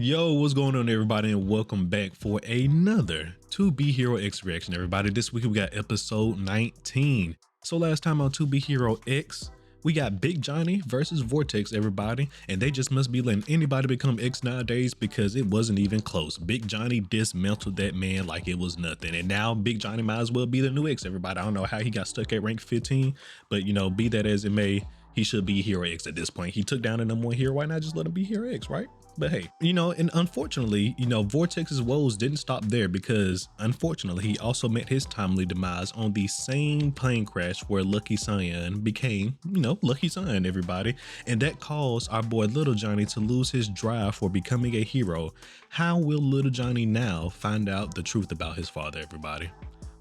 Yo, what's going on, everybody, and welcome back for another 2B Hero X reaction, everybody. This week we got episode 19. So last time on 2B Hero X, we got Big Johnny versus Vortex, everybody, and they just must be letting anybody become X nowadays because it wasn't even close. Big Johnny dismantled that man like it was nothing, and now Big Johnny might as well be the new X, everybody. I don't know how he got stuck at rank 15, but you know, be that as it may, he should be Hero X at this point. He took down a number one hero. Why not just let him be Hero X, right? But hey, you know, and unfortunately, you know, Vortex's woes didn't stop there because unfortunately, he also met his timely demise on the same plane crash where Lucky Cyan became, you know, Lucky Cyan, everybody. And that caused our boy Little Johnny to lose his drive for becoming a hero. How will Little Johnny now find out the truth about his father, everybody?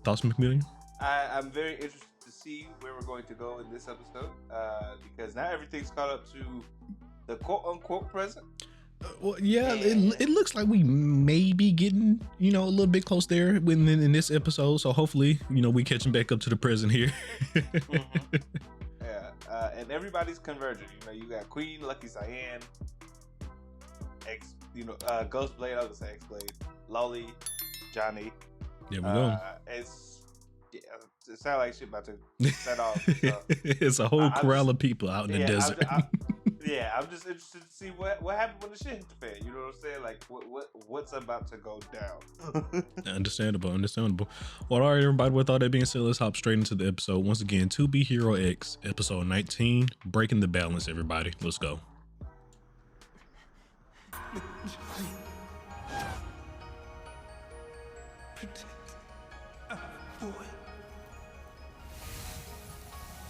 Thoughts, McMillian? I'm very interested to see where we're going to go in this episode because now everything's caught up to the quote-unquote present. Well, yeah, it looks like we may be getting, you know, a little bit close there in this episode. So hopefully, you know, we catching back up to the present here. Yeah, and everybody's converging. You know, you got Queen, Lucky Cyan, Ghostblade. I was gonna say X-Blade, Lolly, Johnny. There we go. It sounds like shit about to set off. So. It's a whole corral of people out in the desert. I'm just interested to see what happened when the shit hit the fan. You know what I'm saying? Like what's about to go down. Understandable. Well, all right, everybody. With all that being said, let's hop straight into the episode. Once again, 2B Hero X, episode 19, breaking the balance. Everybody, let's go.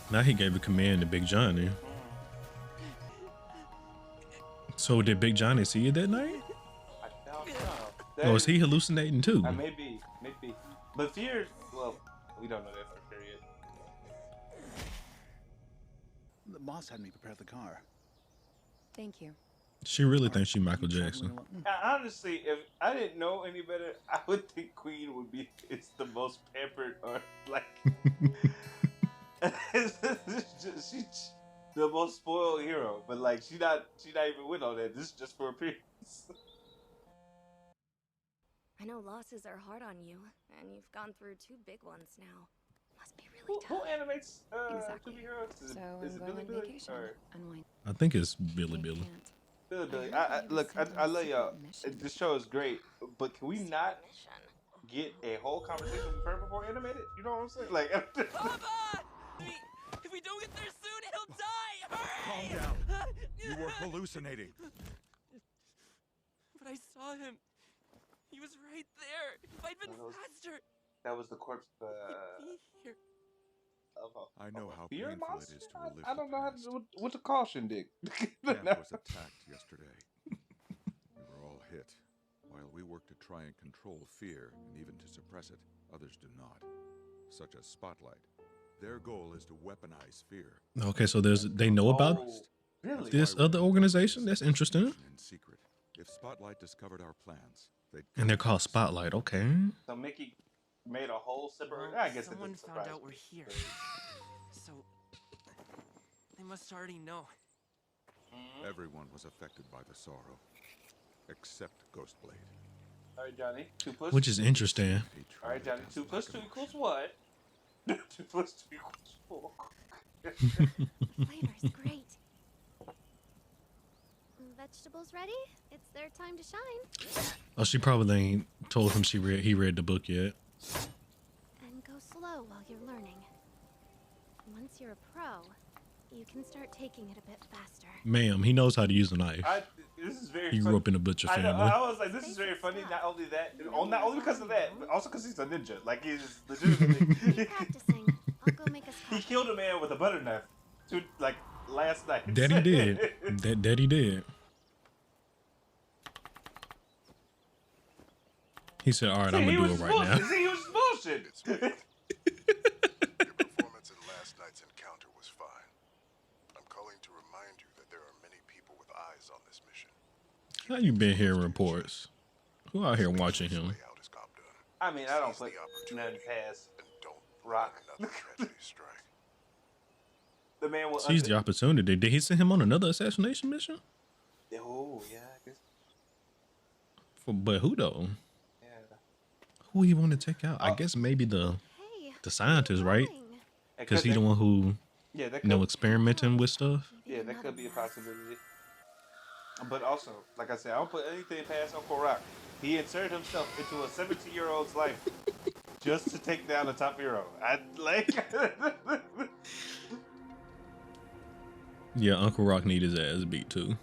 Now he gave a command to Big Johnny. So did Big Johnny see you that night? I don't know. Or is he hallucinating too? Maybe. But fear, well, we don't know that for sure yet. The boss had me prepare the car. Thank you. She really thinks she Michael Jackson. Honestly, if I didn't know any better, I would think Queen would be the most pampered or like she's the most spoiled hero, but like she not even with all that. This is just for appearance. I know losses are hard on you, and you've gone through 2 big ones now. Must be really tough. Who animates exactly. 2B Heroes? Is it Billy Billy? Or? I think it's Billy. Billy. Look, I love y'all. This show is great, but can we not get a whole conversation with her before animated? You know what I'm saying? Like, Papa! If we don't get there soon, he'll die! Hurry! Calm down. You were hallucinating. But I saw him. He was right there. If I'd been faster, that was the corpse he'd be here. I know how fear painful monster? it is to relive I don't know how to the do what the caution did. Camp was attacked yesterday. We were all hit. While we work to try and control fear and even to suppress it, others do not. Such as Spotlight. Their goal is to weaponize fear. Okay, so they know about really? this other organization? That's interesting. In secret. If Spotlight discovered our plans, And they're called Spotlight, okay. So Mickey made a whole separate. Well, I guess someone it found out we're here, so they must already know. everyone was affected by the sorrow, except Ghostblade. All right, Johnny. 2 plus. Which is interesting. All right, Johnny. 2 plus 2 equals what? 2 plus 2 equals 4. Flavor's great. Vegetables ready? It's their time to shine. Oh, she probably ain't told him he read the book yet. And go slow while you're learning. Once you're a pro, you can start taking it a bit faster. Ma'am, he knows how to use a knife. This is very. He grew up in a butcher family. I was like, this is very funny. Not only that, not only because of that, but also because he's a ninja. Like he's just legitimately. Keep practicing. I'll go make us He coffee. killed a man with a butter knife, last night. That he did. that he did. He said, all right, I'm going to do it right now. He was bullshit. Your performance in last night's encounter was fine. I'm calling to remind you that there are many people with eyes on this mission. How you been hearing reports? Who out here watching him? I mean, I don't put nothing past Rock. The man will seize the opportunity. Did he send him on another assassination mission? Oh, yeah, I guess. But who though? Yeah. Who he want to take out? I Oh. guess maybe the Hey, scientist, right? going? Because he the one who Yeah, that you know could. experimenting with stuff. Yeah, that could be a possibility. But also, like I said, I don't put anything past Uncle Rock. He inserted himself into a 17-year-old's life just to take down the top hero. I like. Yeah, Uncle Rock need his ass beat too.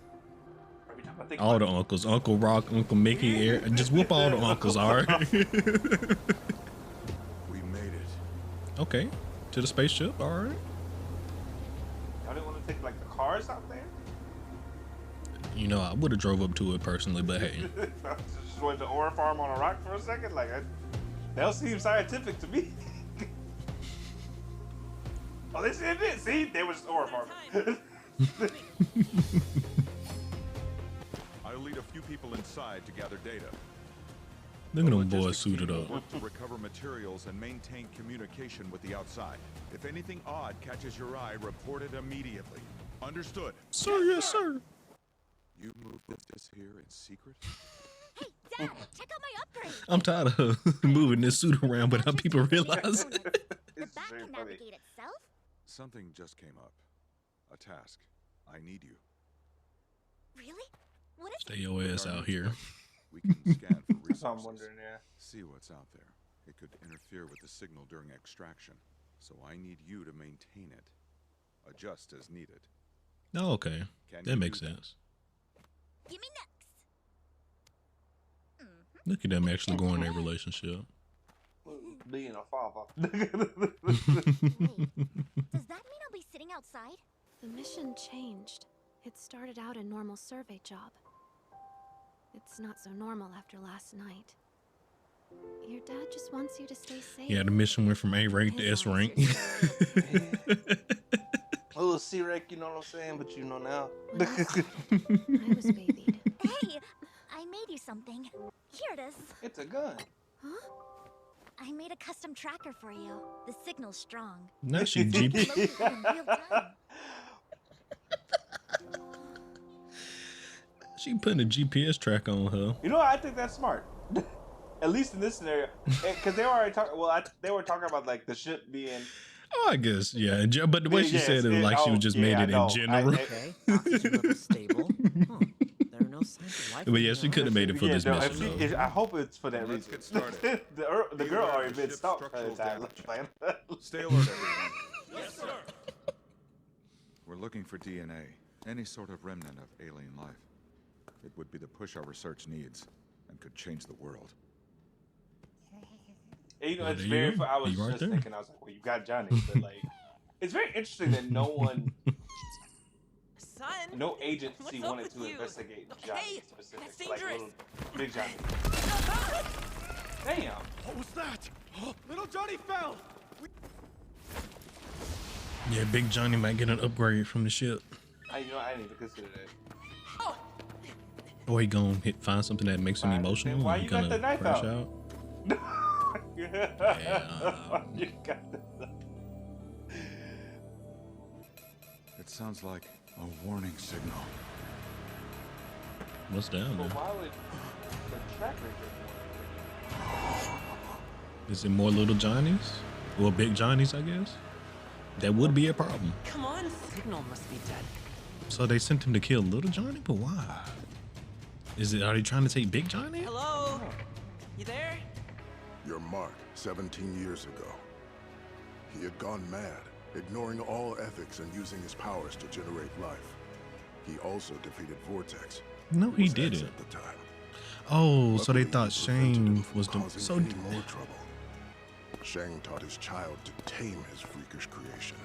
Every time I think All the about uncles, Uncle Rock, Uncle Mickey, just whoop all the uncles, all right? We made it. Okay, to the spaceship, all right. I didn't want to take like the cars out there. You know, I would have drove up to it personally, but hey, I just went to ore farm on a rock for a second. Like that seems scientific to me. Oh, this is it. See, they was ore farming. I'll lead a few people inside to gather data. look at them Logistics boys suited team will up. work to recover materials and maintain communication with the outside. If anything odd catches your eye, report it immediately. Understood. Sir, yes, sir. You moved this here in secret? Hey, Dad, check out my upgrade. I'm tired of moving this suit around without people realizing. The It's back very can funny. navigate itself. Something just came up. A task. I need you. Really? What is Stay your ass out here. We can scan for That's what I'm resources. wondering. Yeah. See what's out there. It could interfere with the signal during extraction. So I need you to maintain it. Adjust as needed. Oh, okay, Can that you makes do sense. Give me next. Look at them actually going their relationship. Being a father. Wait, does that mean I'll be sitting outside? The mission changed. It started out a normal survey job. It's not so normal after last night. Your dad just wants you to stay safe. Yeah, the mission went from A rank to His S eyes rank. are still- A little C-Rec, you know what I'm saying? But you know now. When I was babied. Hey, I made you something. Here it is. It's a gun. I made a custom tracker for you. The signal's strong. Now she GP. Located in real time. She putting a GPS track on her. You know what? I think that's smart. At least in this scenario, because they were already talking. Well, they were talking about like the ship being. Oh, I guess, yeah. But the way she Yes, said it, like she was just made it in general. Okay, oxygen level stable. Huh. There are no signs of life. But yeah, she could have made it for this mission. though. I hope it's for that Let's reason. get started. the girl already been Ship's stalked by the structural time. Stay alert, everyone. Yes, sir. We're looking for DNA, any sort of remnant of alien life. It would be the push our research needs, and could change the world. And, you know, Well, it's there very. you go. I was You right just there. thinking. I was like, well, you got Johnny, but like, it's very interesting that no Son, agency What's up wanted with to you? investigate Okay, Johnny specifically. that's Like dangerous. little Big Johnny. Damn. What was that? Little Johnny fell! Yeah, Big Johnny might get an upgrade from the ship. I didn't even consider that. Or he gonna find something that makes him Fine. emotional Then why and you got gonna the knife crash out? You got the- It sounds like a warning signal. What's down But there? why would the tracker just Is it more little Johnnies? Or Big Johnnies, I guess? That would be a problem. come on. Signal must be dead. So they sent him to kill little Johnny, but why? Are they trying to take Big Johnny? Hello? You there? Your Mark, 17 years ago. He had gone mad, ignoring all ethics and using his powers to generate life. He also defeated Vortex. No, who he was didn't. X at the time. Oh, so they Luckily, thought he prevented him Shane from was the causing so any more trouble. Shang taught his child to tame his freakish creation.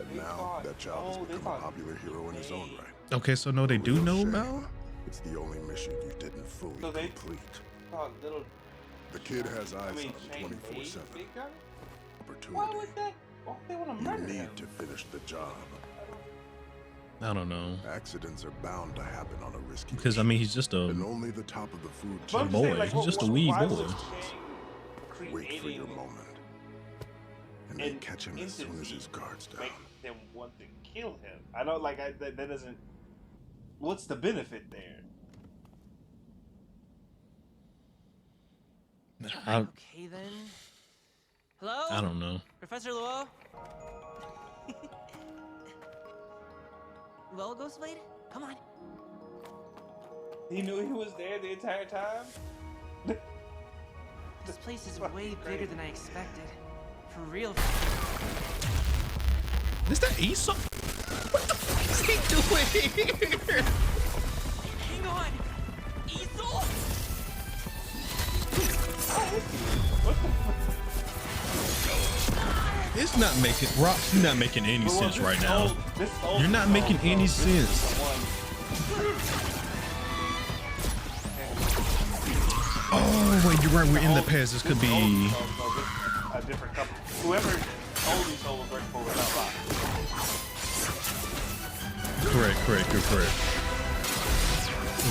And They now thought- that child oh, has they become a thought popular hero in his own right. okay, so no, they do Little know Shang, about? It's the only mission you didn't fully So they- complete. thought little. The kid has eyes I mean, on Shane him made 24/7. Big Johnny? Why Opportunity. would that? Why would they want to You murder him? need to finish the job. I don't know. Accidents are bound to happen on a risky Because I mission. mean, he's just And a only the top of the food But I'm chain. just saying, boy. like, He's just a wee why boy. was Shane Wait for your creating moment. And then an catch him as soon as entity his guard's down. make them want to kill him? I know, like, that doesn't. What's the benefit there? Okay then. Hello? I don't know. Professor Luo? Well, Ghostblade? Come on. He knew he was there the entire time? This place is fucking way crazy. bigger than I expected. For real. Is that Esau? What the fuck is he doing here? Hang on! Easel? It's not making Rox, you're not making any sense right now. You're not making any sense. Oh wait, you're right. We're in the past. This could be. A different company. Whoever owned these soul was working for without Fox. Correct. You're correct.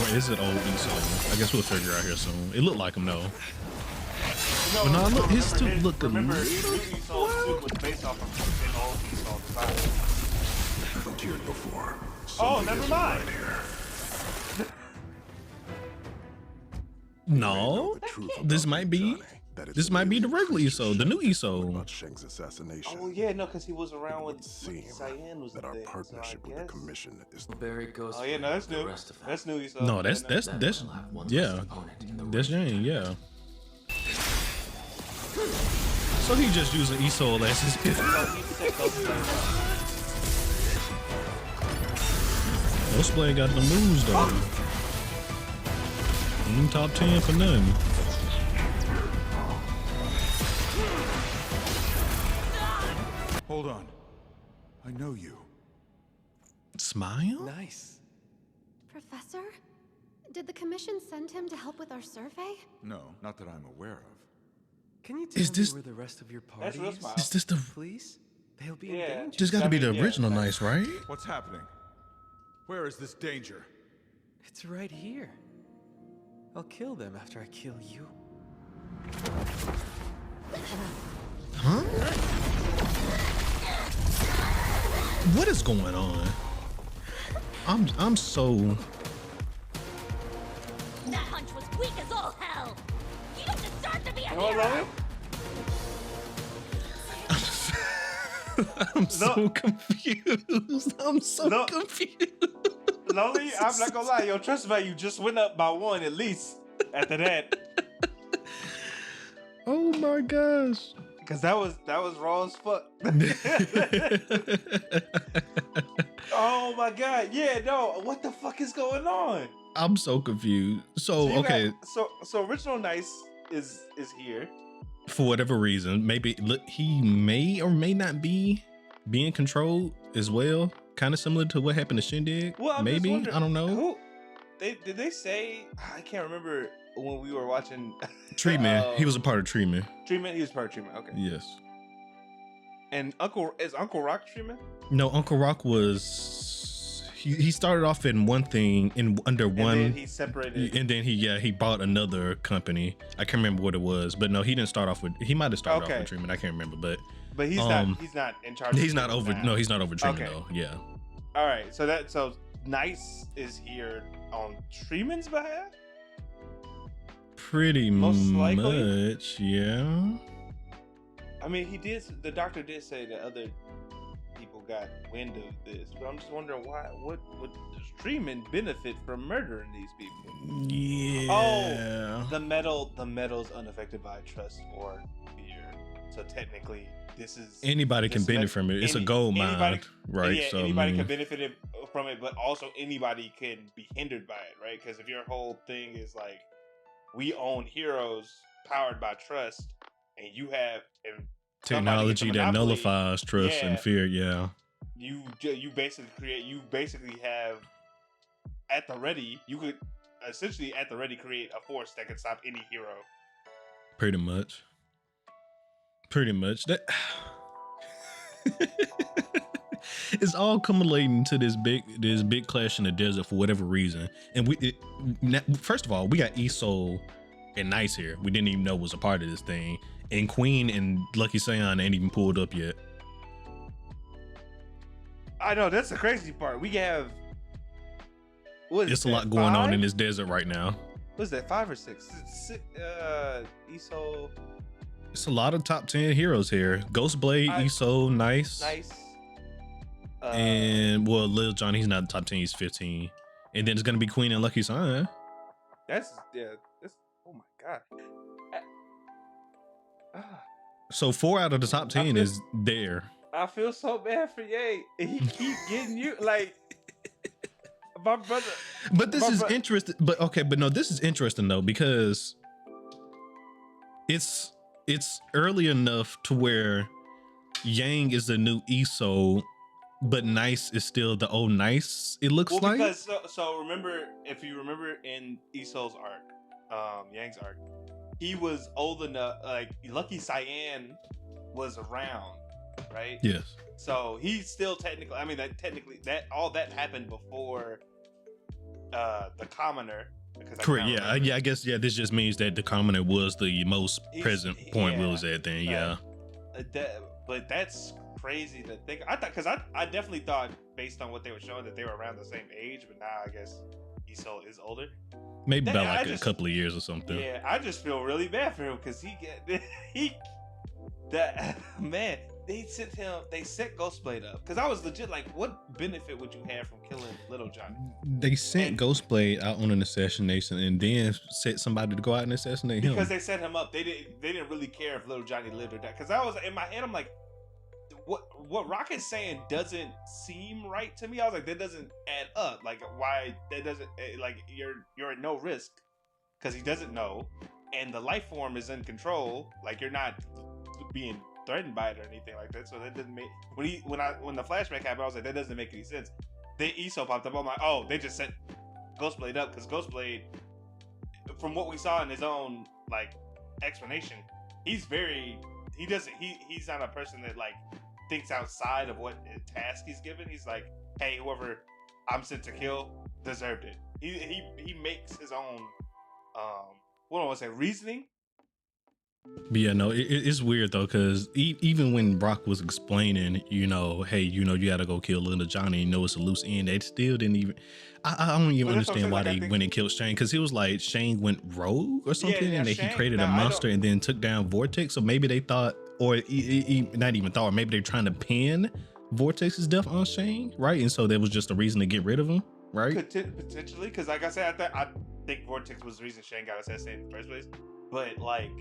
Or is it old Esau? I guess we'll figure out here soon. It looked like him though. But no, look, his suit looked a Remember, little. Esau's suit was based off of an old Esau design. Frontiered before. Oh, Something never isn't mind. right here. No, The truth this about might you, be. Johnny, that it's This might be the really regular Esau, the new Esau. about Sheng's assassination. Oh yeah, no, because he was around when It seems Cyan was that the our thing, partnership so I with the guess. commission is Barry goes. Oh yeah, no, that's the new. rest of them. That's new Esau. No, that's Yeah, yeah. That's Jane, yeah. So he just using Esau as his gift. Ghostblade got the moves though. Top 10 for nothing. Hold on. I know you. Smile? Nice. Professor? Did the commission send him to help with our survey? No, not that I'm aware of. Can you tell Is this- me where the rest of your party That's real is? smile. Is this the? Please? They'll be Yeah. in danger. This got to be the Yeah, original like- Nice, right? What's happening? Where is this danger? It's right here. I'll kill them after I kill you. Huh? What is going on? I'm so. That hunch was weak as all hell! You don't deserve to be a Hold hero! on. I'm so confused. I'm so No. confused. Lonely, I'm not gonna lie, your trust value just went up by 1 at least after that. Oh my gosh. Cause that was raw as fuck. Oh my god, yeah, no, what the fuck is going on? I'm so confused. So you okay, got- so original Nice is here. for whatever reason, maybe he may or may not be being controlled as well. Kind of similar to what happened to Shindig. Well, I'm just maybe wondering, I don't know. Who did they say? I can't remember when we were watching Treatment. He was a part of treatment. Treatment. He was part of Treatment. Okay. Yes. And Uncle Rock Treatment? No, Uncle Rock was. He started off in one thing under one. And then he separated. And then he bought another company. I can't remember what it was, but no, he didn't start off with. He might have started off with treatment. I can't remember, but he's not in charge. He's not over. now. No, he's not over treatment Okay. though. Yeah. All right, so Nice is here on Treatment's behalf. Pretty Most likely. much, yeah. I mean, the doctor did say that other people got wind of this, but I'm just wondering why. What does Treatment benefit from murdering these people? Yeah. Oh, the metal's unaffected by trust or fear. So technically, this is Anybody can benefit from it. It's a gold mine, right? Yeah, so anybody can benefit from it, but also anybody can be hindered by it, right? Because if your whole thing is like, we own heroes powered by trust, and you have technology that nullifies trust and fear. Yeah. You basically have at the ready. You could essentially at the ready create a force that could stop any hero. Pretty much. That. It's all accumulating to this big clash in the desert for whatever reason. And first of all, we got Esau and Nice here. We didn't even know was a part of this thing. And Queen and Lucky Saiyan ain't even pulled up yet. I know, that's the crazy part. We have It's a lot going on in this desert right now. What's that? 5 or 6? Iso. It's a lot of top 10 heroes here. Ghostblade, Iso, nice. And well, Lil Jon, he's not top 10, he's 15. And then it's gonna be Queen and Lucky Sun. That's oh my god. So 4 out of the top 10 is there. I feel so bad for Ye. He keep getting you like my brother. But this is interesting. But okay, but no, this is interesting though, because it's early enough to where Yang is the new Iso, but Nice is still the old Nice. It looks like. Because so remember, if you remember in Iso's arc, Yang's arc, he was old enough. Like Lucky Cyan was around, right? Yes. So he's still technically. I mean, that all that happened before the commoner. Correct. Yeah. I guess. Yeah. This just means that the commoner was the most present point we was at then. Yeah. But that's crazy to think. I thought, because I definitely thought, based on what they were showing, that they were around the same age. But now I guess Iso is older. Maybe about like a couple of years or something. Yeah. I just feel really bad for him because man. They set Ghostblade up because I was legit like, what benefit would you have from killing Little Johnny? They sent Ghostblade out on an assassination and then set somebody to go out and assassinate him. Because they set him up. They didn't really care if Little Johnny lived or died. Because I was in my head, I'm like, what Rocket's saying doesn't seem right to me. I was like, that doesn't add up. Like, why that doesn't, like, you're at no risk because he doesn't know, and the life form is in control. Like, you're not being threatened by it or anything like that, so that doesn't make when the flashback happened, I was like, that doesn't make any sense. Then Iso popped up. I'm like, oh, they just set Ghostblade up because Ghostblade, from what we saw in his own like explanation, he's not a person that like thinks outside of what task he's given. He's like, hey, whoever I'm sent to kill deserved it. He makes his own what do I want to say, reasoning. But yeah, no, it's weird though, because even when Brock was explaining, hey, you gotta go kill Little Johnny, it's a loose end, they still didn't even, I don't even understand why they went and killed Shane, because he was like, Shane went rogue or something, and he created a monster and then took down Vortex, so maybe they thought, or not even thought, or maybe they're trying to pin Vortex's death on Shane, right? And so there was just a reason to get rid of him, right? Potentially, because like I said, I think Vortex was the reason Shane got assassinated in the first place, but like,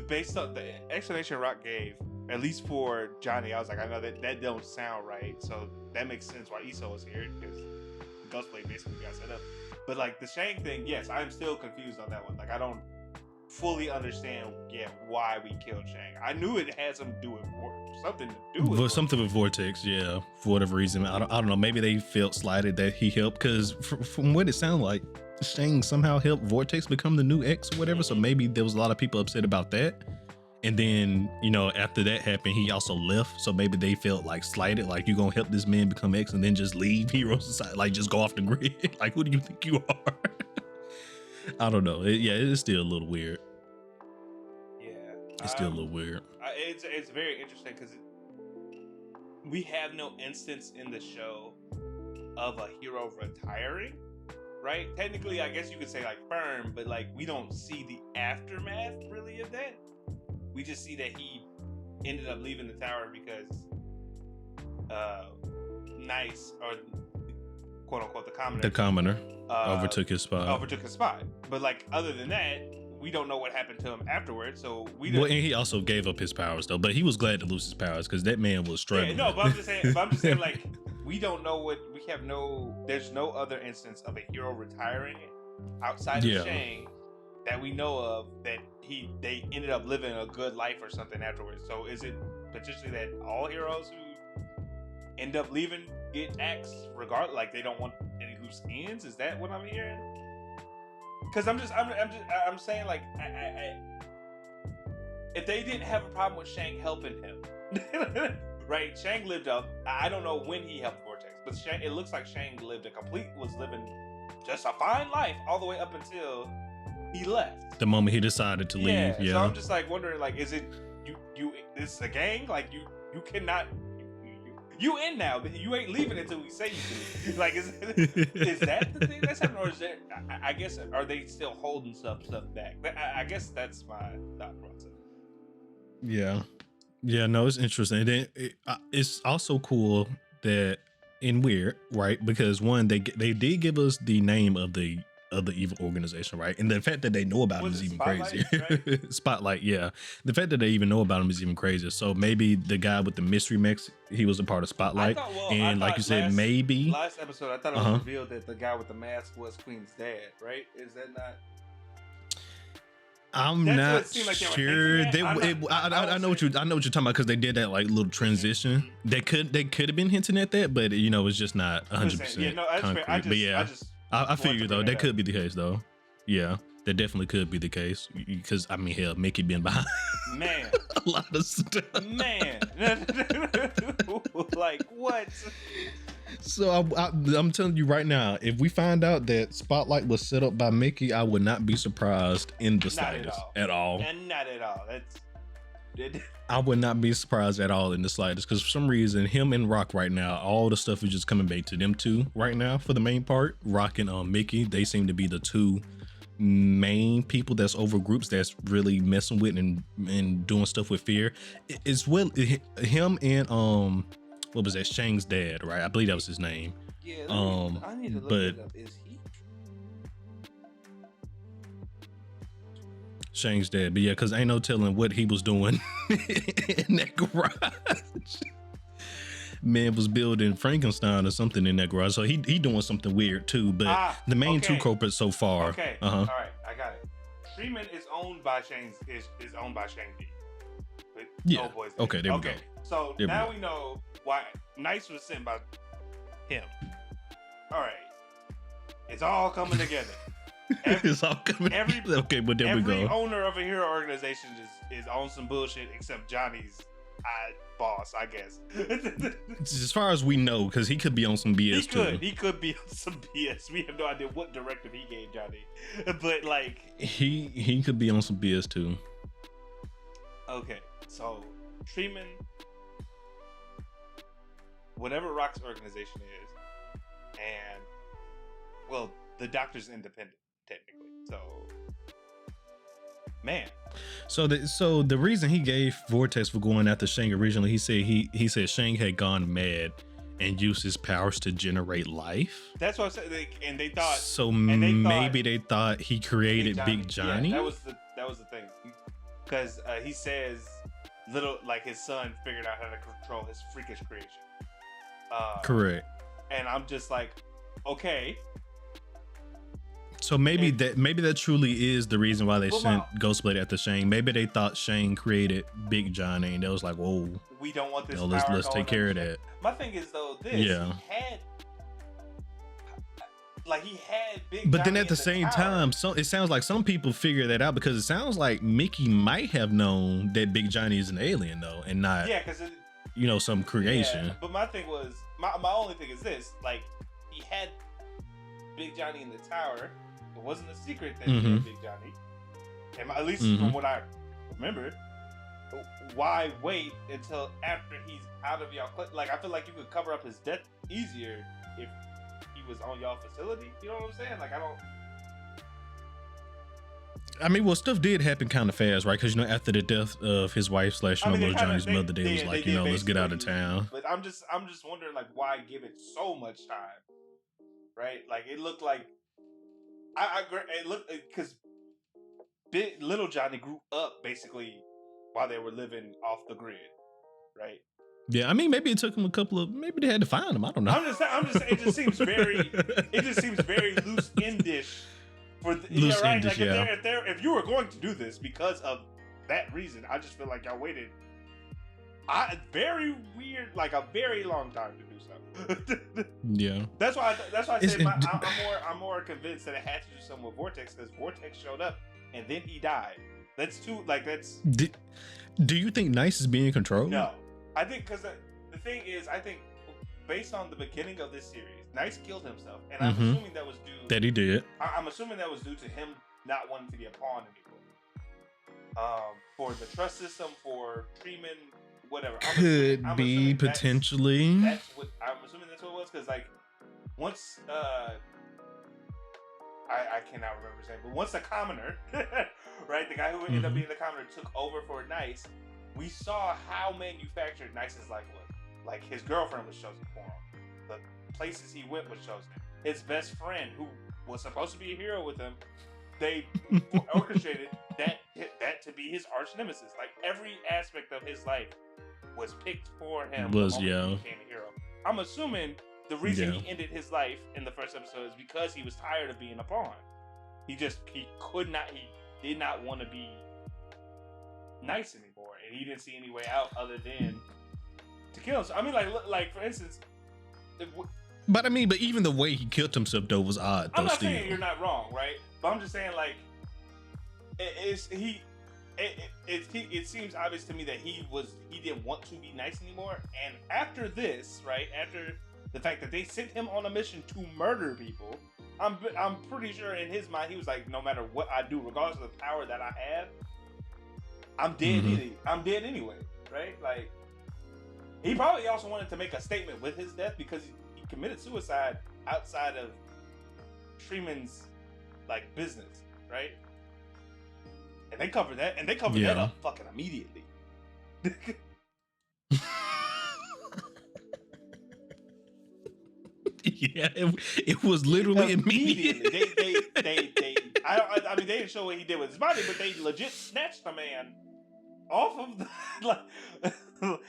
based on the explanation Rock gave, at least for Johnny, I was like, I know that don't sound right, so that makes sense why Iso is here, because Ghostblade basically got set up. But like the Shang thing, yes, I'm still confused on that one. Like I don't fully understand why we killed Shang. I knew it had something to do with something with Vortex, yeah, for whatever reason. I don't know, maybe they felt slighted that he helped, because from what it sounded like, Shang somehow helped Vortex become the new X or whatever, so maybe there was a lot of people upset about that. And then, after that happened, he also left, so maybe they felt like slighted, like, you gonna help this man become X and then just leave Hero Society, like just go off the grid. Like, who do you think you are? I don't know. It's still a little weird. Yeah, it's still a little weird. It's very interesting because we have no instance in the show of a hero retiring, right? Technically, I guess you could say like firm, but like we don't see the aftermath really of that. We just see that he ended up leaving the tower because Nice, or quote unquote the commoner overtook his spot. But like other than that, we don't know what happened to him afterwards. So we don't. Well, and he also gave up his powers though, but he was glad to lose his powers because that man was struggling. Yeah, no, but I'm just saying like we don't know there's no other instance of a hero retiring outside of Shang that we know of that they ended up living a good life or something afterwards. So is it potentially that all heroes who end up leaving get axed regardless, like they don't want any loose ends? Is that what I'm hearing? Because I'm saying like if they didn't have a problem with Shang helping him, right? Shang lived up. I don't know when he helped Vortex, but it looks like Shang was living just a fine life all the way up until he left. The moment he decided to leave, yeah. So I'm just like wondering, like, is it you? This is a gang. Like you cannot. You in now, but you ain't leaving until we say you do. Like, is that the thing that's happening, or is there? I guess are they still holding stuff back? I guess that's my thought process. Yeah, no, it's interesting. And then it's also cool that and weird, right? Because one, they did give us the name of the evil organization, right? And the fact that they know about him is even crazier. Right? Spotlight, yeah. The fact that they even know about him is even crazier. So maybe the guy with the mystery mechs, he was a part of Spotlight. And like you said, maybe last episode I thought it was revealed that the guy with the mask was Queen's dad, right? Is that not? I'm not sure. I know what you're talking about, because they did that like little transition. They could have been hinting at that, but you know, it's just not 100% concrete. But yeah, I figure though that could be the case though. Yeah, that definitely could be the case, because I mean, hell, Mickey been behind man a lot of stuff. Man, like what? So I'm telling you right now, if we find out that Spotlight was set up by Mickey, I would not be surprised in the slightest at all. And not at all. I would not be surprised at all in the slightest, because for some reason, him and Rock right now, all the stuff is just coming back to them two right now for the main part. Rock and Mickey, they seem to be the two main people that's over groups that's really messing with and doing stuff with fear. It's him and what was that, Shang's dad, right? I believe that was his name. Yeah, I need to look it up. Is he Shang's dad? But yeah, because ain't no telling what he was doing in that garage. Man was building Frankenstein or something in that garage, so he doing something weird too. But the main two culprits so far. Okay. All right, I got it. Freeman is owned by Shang D. Yeah. Okay, there we go. So now we know why Nice was sent by him. All right, it's all coming together. It's all coming together. Okay, but there we go. Every owner of a hero organization is on some bullshit except Johnny's boss, I guess. As far as we know, because he could be on some BS too. He could be on some BS. We have no idea what directive he gave Johnny, but like he could be on some BS too. Okay, so Treeman, whatever Rock's organization is, and well, the Doctor's independent technically. So, man. So the reason he gave Vortex for going after Shang originally, he said Shang had gone mad and used his powers to generate life. That's what I said. And they thought. So maybe they thought he created Big Johnny. Yeah, that was the thing, because he says his son figured out how to control his freakish creation. Correct. And I'm just like, okay. So maybe that truly is the reason why they sent Ghostblade after Shang. Maybe they thought Shang created Big Johnny, and they was like, "Whoa, we don't want this." Let's take care of that. My thing is though, he had Big. But Johnny then at the same time, it sounds like some people figure that out, because it sounds like Mickey might have known that Big Johnny is an alien though, and not some creation. Yeah, but my thing was my only thing is this: like, he had Big Johnny in the tower. It wasn't a secret that he had Big Johnny, and at least from what I remember. Why wait until after he's out of y'all? Like, I feel like you could cover up his death easier if he was on y'all facility. You know what I'm saying? Like, I mean, well, stuff did happen kind of fast, right? Because after the death of his wife / Johnny's mother, they was like, let's get out of town. But I'm just wondering, like, why give it so much time, right? Like, it looked like it looked, because little Johnny grew up basically while they were living off the grid, right? Yeah, I mean, maybe it took them maybe they had to find him. I don't know. I'm just saying, it just seems very loose endish. Loose endish, if you were going to do this because of that reason, I just feel like y'all waited very weird, like a very long time to do so. Yeah. That's why I said I'm more convinced that it had to do something with Vortex, because Vortex showed up and then he died. That's too, like, that's. Do you think Nice is being controlled? No, I think, because the thing is, I think based on the beginning of this series, Nice killed himself, and I'm assuming that was due. That he did. I'm assuming that was due to him not wanting to be a pawn anymore. For the trust system, for Treeman, whatever. Could I'm be assuming potentially. I'm assuming that's what it was, because like once I cannot remember his name, but once the commoner, right, the guy who ended up being the commoner took over for Nice, we saw how manufactured Nice's life was. Like his girlfriend was chosen for him. The places he went was chosen. His best friend, who was supposed to be a hero with him, they orchestrated that to be his arch nemesis. Like every aspect of his life was picked for him. He became a hero. I'm assuming the reason he ended his life in the first episode is because he was tired of being a pawn. He did not want to be nice anymore, and he didn't see any way out other than to kill him. So, I mean, like for instance, but even the way he killed himself though was odd. I'm not saying you're not wrong, right? But I'm just saying, like, it seems obvious to me that he didn't want to be nice anymore. And after this, right, after the fact that they sent him on a mission to murder people, I'm pretty sure in his mind he was like, no matter what I do, regardless of the power that I have, I'm dead. I'm dead anyway, right? Like, he probably also wanted to make a statement with his death because he committed suicide outside of Shreeman's like business, right? And they covered that, that up fucking immediately. Yeah, it was literally immediately. They I mean, they didn't show what he did with his body, but they legit snatched the man off of the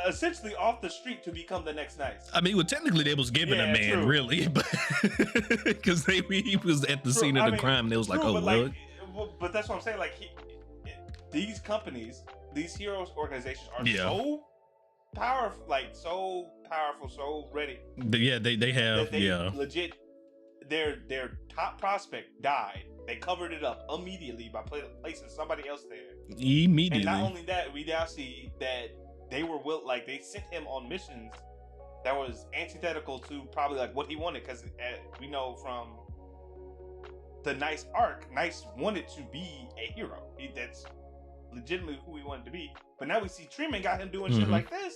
essentially off the street to become the next Nice. I mean, well, technically they was giving a man, really, but because he was at the scene of the crime, they was like, oh, what? But that's what I'm saying. Like, these companies, these heroes organizations are so powerful, so ready. Yeah, they have, legit. Their top prospect died. They covered it up immediately by placing somebody else there. Immediately. And not only that, we now see that they were they sent him on missions that was antithetical to probably like what he wanted, because we know from the Nice arc, Nice wanted to be a hero. That's legitimately who he wanted to be. But now we see Treeman got him doing shit like this.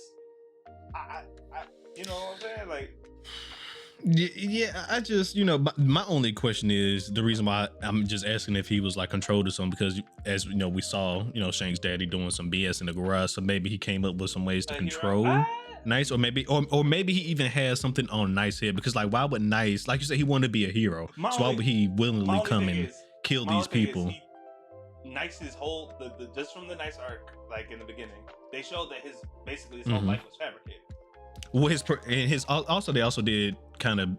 I you know what I'm saying? Like, yeah, I just, my only question is the reason why I'm just asking if he was like controlled or something, because as you know, we saw, Shane's daddy doing some BS in the garage, so maybe he came up with some ways to control Nice, or maybe he even has something on Nice here, because like, why would Nice, like you said, he wanted to be a hero, so why would he willingly come and kill these people? Nice's whole just from the Nice arc, like in the beginning, they showed that his whole life was fabricated. Well, they also did kind of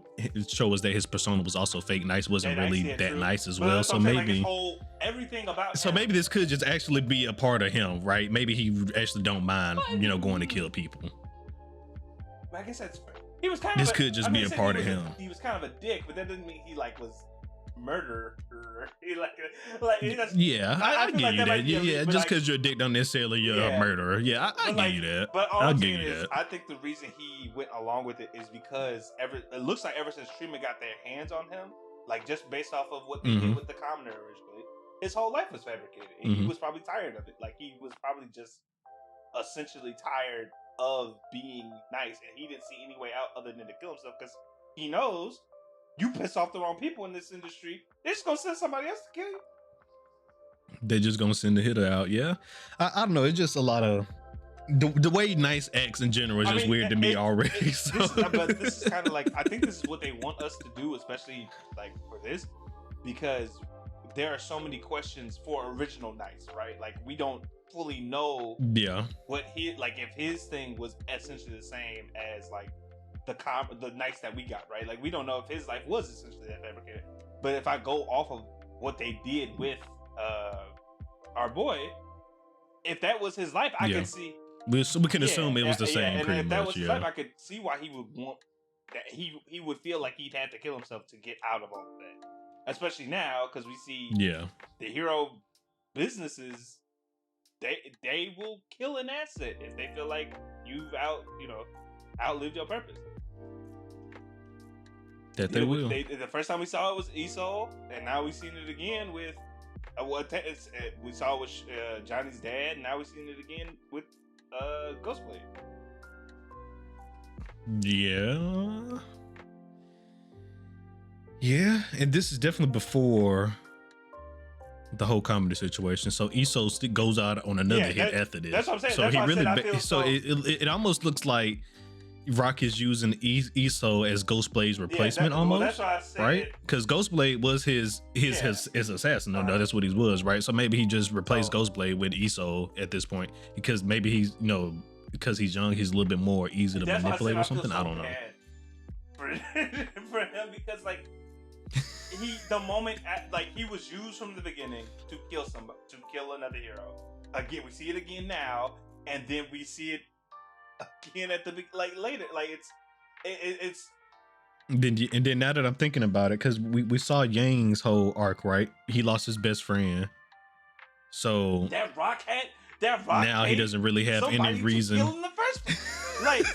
show us that his persona was also fake. Nice wasn't really that nice as well. So maybe everything about so maybe this could just actually be a part of him, right? Maybe he actually don't mind, going to kill people. I guess that's fair. He was kind this of could just be a part of him. He was kind of a dick, but that doesn't mean he like was murderer. He I get you that. Yeah, just because you're a dick don't necessarily you're a murderer. Yeah, I get you that. But all I'm saying is, I think the reason he went along with it is because it looks like ever since Treeman got their hands on him, like just based off of what they did with the commoner originally, his whole life was fabricated, and he was probably tired of it. Like, he was probably just essentially tired of being nice, and he didn't see any way out other than to kill himself, because he knows you piss off the wrong people in this industry, they're just gonna send somebody else to kill you. They're just gonna send the hitter out. Yeah, I don't know. It's just a lot of the way Nice acts in general is just weird to me already. But this is kind of like, I think this is what they want us to do, especially like for this, because there are so many questions for original Nice, right? Like, we don't fully know what if his thing was essentially the same as like the Nice that we got, right? Like, we don't know if his life was essentially that fabricated. But if I go off of what they did with our boy, if that was his life, I can see. We can assume it was the same. And pretty if that much, was his life, I could see why he would want that. He would feel like he'd had to kill himself to get out of all of that. Especially now, because we see the hero businesses, they will kill an asset if they feel like you've outlived your purpose. That they will. The first time we saw it was Esau, and now we've seen it again with we saw it with Johnny's dad. And now we've seen it again with Ghostblade. Yeah. Yeah, and this is definitely before the whole comedy situation. So Iso goes out on another hit after this. That's what I'm saying. So that's he really, I feel so it almost looks like Rock is using Iso as Ghostblade's replacement almost, that's why I said right? Because Ghostblade was his assassin. No, that's what he was, right? So maybe he just replaced Ghostblade with Iso at this point because maybe he's because he's young, he's a little bit more easy to manipulate or something. I don't know. For him, because like the moment he was used from the beginning to kill somebody, to kill another hero. Again, we see it again now, and then we see it again at the later. Like it's. And then now that I'm thinking about it, because we saw Yang's whole arc, right? He lost his best friend, so that rock now he doesn't really have any reason. To kill in the first place. Like.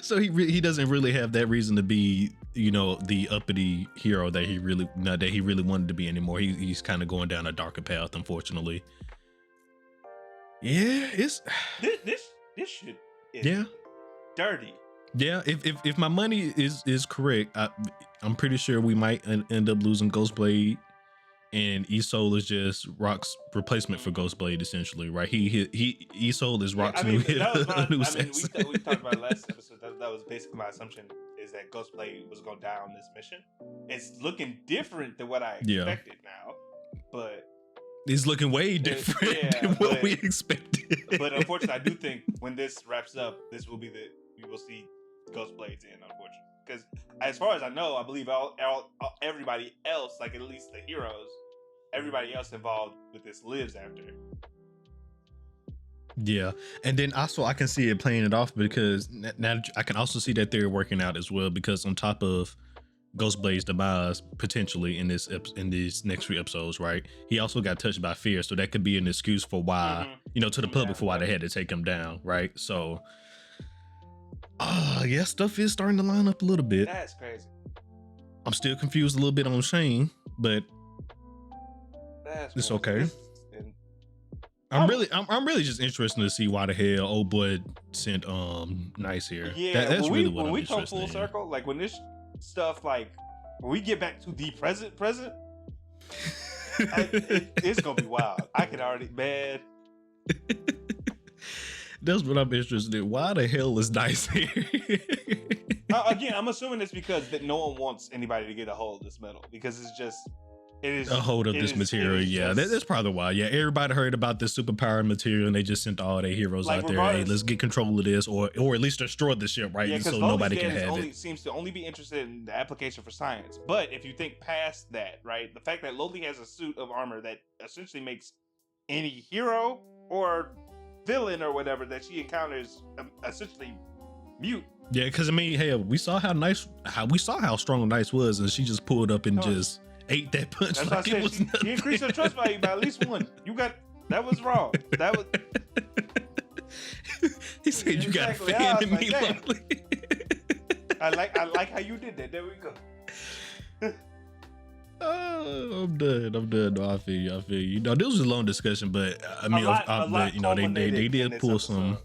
So he doesn't really have that reason to be, the uppity hero that he really wanted to be anymore. He's kind of going down a darker path, unfortunately. Yeah, it's this shit is dirty. Yeah, if my money is correct, I'm pretty sure we might end up losing Ghostblade, and Iso is just Rock's replacement for Ghostblade, essentially, right? Iso is Rock's new assassin. We talked about it last episode. That was basically my assumption, is that Ghostblade was going down this mission. It's looking different than what I expected now, but it's looking way different than what we expected. But unfortunately, I do think when this wraps up, we will see Ghostblades in, unfortunately. Because as far as I know, I believe everybody else, like at least the heroes, everybody else involved with this lives after. Yeah, and then also I can see it playing it off because now I can also see that they're working out as well, because on top of Ghostblade's demise potentially in these next few episodes, right? He also got touched by fear, so that could be an excuse for why, to the public for why they had to take him down, right? So, stuff is starting to line up a little bit. That's crazy. I'm still confused a little bit on Shane, but it's okay. I'm really just interested to see why the hell old boy sent Nice here. Yeah, that's really what when I'm we come interested full in. circle, like when this stuff, like when we get back to the present, it's gonna be wild. I can already, man. That's what I'm interested in. Why the hell is Nice here? Again, I'm assuming it's because that no one wants anybody to get a hold of this metal, because it is a hold of this material. Yeah, that's probably why. Yeah, everybody heard about this superpowered material and they just sent all their heroes out there. Hey, let's get control of this, or at least destroy the ship, right? Yeah, so nobody can have it. Seems to only be interested in the application for science. But if you think past that, right, the fact that Loli has a suit of armor that essentially makes any hero or villain or whatever that she encounters essentially mute. Yeah, because I mean, hell, we saw how strong Nice was, and she just pulled up and just ate that punch. That's like what I said. She increased her trust value by at least one. That was wrong. That was. He said you got a fan in me, Loli. I like how you did that. There we go. I'm done. No, I feel you. No, this was a long discussion, but I mean, they did pull some.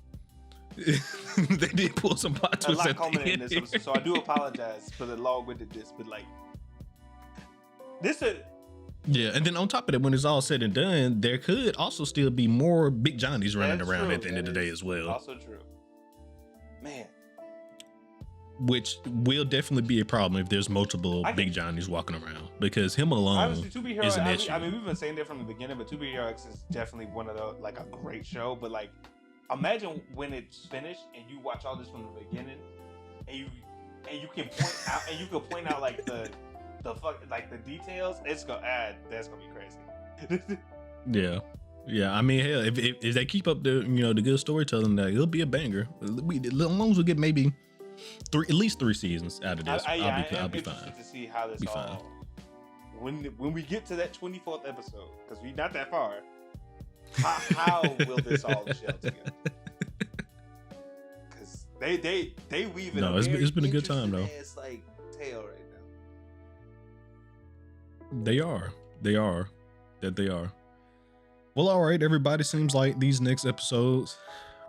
They did pull some plot twists at the end. In this, so I do apologize for the long-windedness, but like this. Yeah, and then on top of that, when it's all said and done, there could also still be more Big Johnnies running around at the end of the day as well. Also true, man. Which will definitely be a problem if there's multiple Big Johnnies walking around, because him alone honestly, To Be Hero, is an issue. I mean, we've been saying that from the beginning, but To Be Hero X is definitely one of the like a great show. But like, imagine when it's finished and you watch all this from the beginning, and you can point out like the details. That's gonna be crazy. Yeah. I mean, hell, if they keep up the the good storytelling, that it'll be a banger. As long as we get maybe at least 3 seasons out of this, I'll be fine. To see how this all when we get to that 24th episode, because we're not that far. How will this all gel together? Because they weave it. No, it's been a good time though. It's like tale right now. They are. Well, Well, all right, everybody. Seems like these next episodes,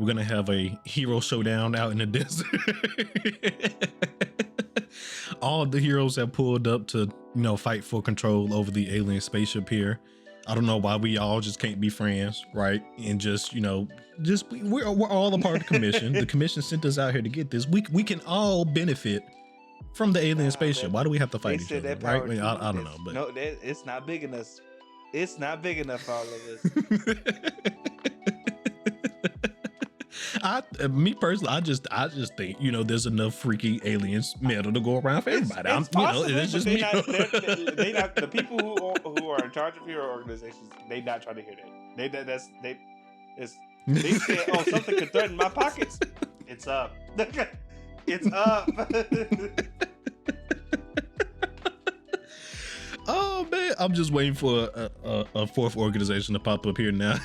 we're gonna have a hero showdown out in the desert. All the heroes have pulled up to, fight for control over the alien spaceship here. I don't know why we all just can't be friends, right? And just, we're all a part of the commission. The commission sent us out here to get this. We can all benefit from the alien spaceship. Why do we have to fight each other, right? I don't know, but no, it's not big enough. It's not big enough for all of us. Me personally, I just think there's enough freaky aliens metal to go around for everybody. It's possible, it's just me. They not the people who are in charge of hero organizations. They not trying to hear that. They said, oh, something could threaten my pockets. It's up. It's up. Oh man, I'm just waiting for a fourth organization to pop up here now.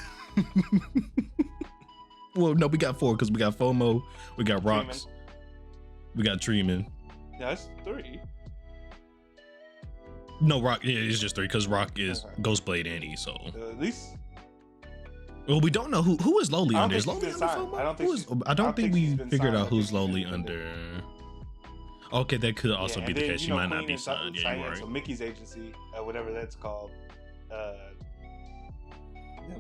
Well, no, we got 4 because we got FOMO, we got Rocks, we got Treeman. That's 3. No, Rock, yeah, it's just 3 because Rock is Ghostblade and ESO. At least. Well, we don't know who is Lowly under. Is Lowly under FOMO? I don't think we figured out who's Lowly under. Okay, that could also be the case. She might not be signed. Yeah, you're right. So Mickey's agency, whatever that's called.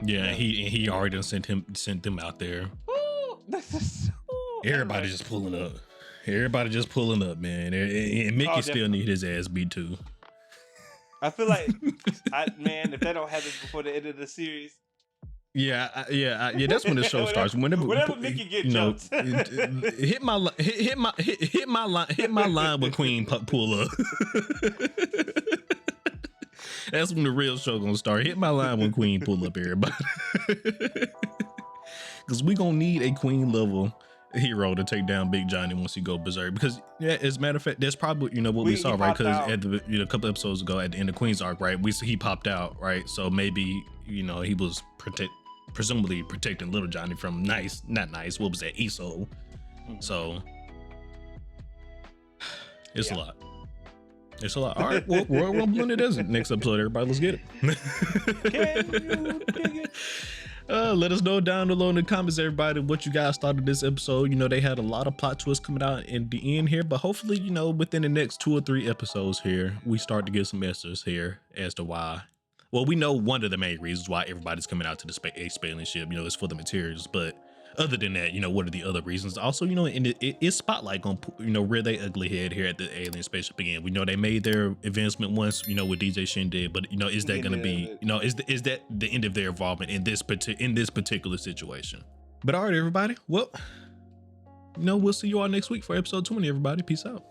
Yeah, he already sent them out there. Everybody just pulling up. Everybody just pulling up, man. And Mickey still need his ass beat too. I feel like, man, if that don't happen before the end of the series. Yeah. That's when the show starts. Whenever Mickey gets jumped, hit my line with Queen pull up. That's when the real show gonna start. Hit my line when Queen pull up, everybody. Because we gonna need a Queen level hero to take down Big Johnny once he go berserk. Because as a matter of fact, that's probably what we saw, right? Because at the a couple episodes ago at the end of Queen's arc, right, he popped out, right? So maybe he was presumably protecting little Johnny from what was that, ESO? Mm-hmm. So it's a lot. It's a lot. All right, well, Royal Rumble in the Desert. Next episode, everybody, let's get it. Can you dig it? Let us know down below in the comments, everybody, what you guys thought of this episode. They had a lot of plot twists coming out in the end here, but hopefully, within the next 2 or 3 episodes here, we start to get some answers here as to why. Well, we know one of the main reasons why everybody's coming out to the space ship, is for the materials, but other than that, what are the other reasons? Also, and it's spotlight on, rear they ugly head here at the alien spaceship again. We know they made their advancement once, with DJ Shindig, but is that going to be, is that the end of their involvement in this particular situation? But all right, everybody. Well, we'll see you all next week for episode 20, everybody. Peace out.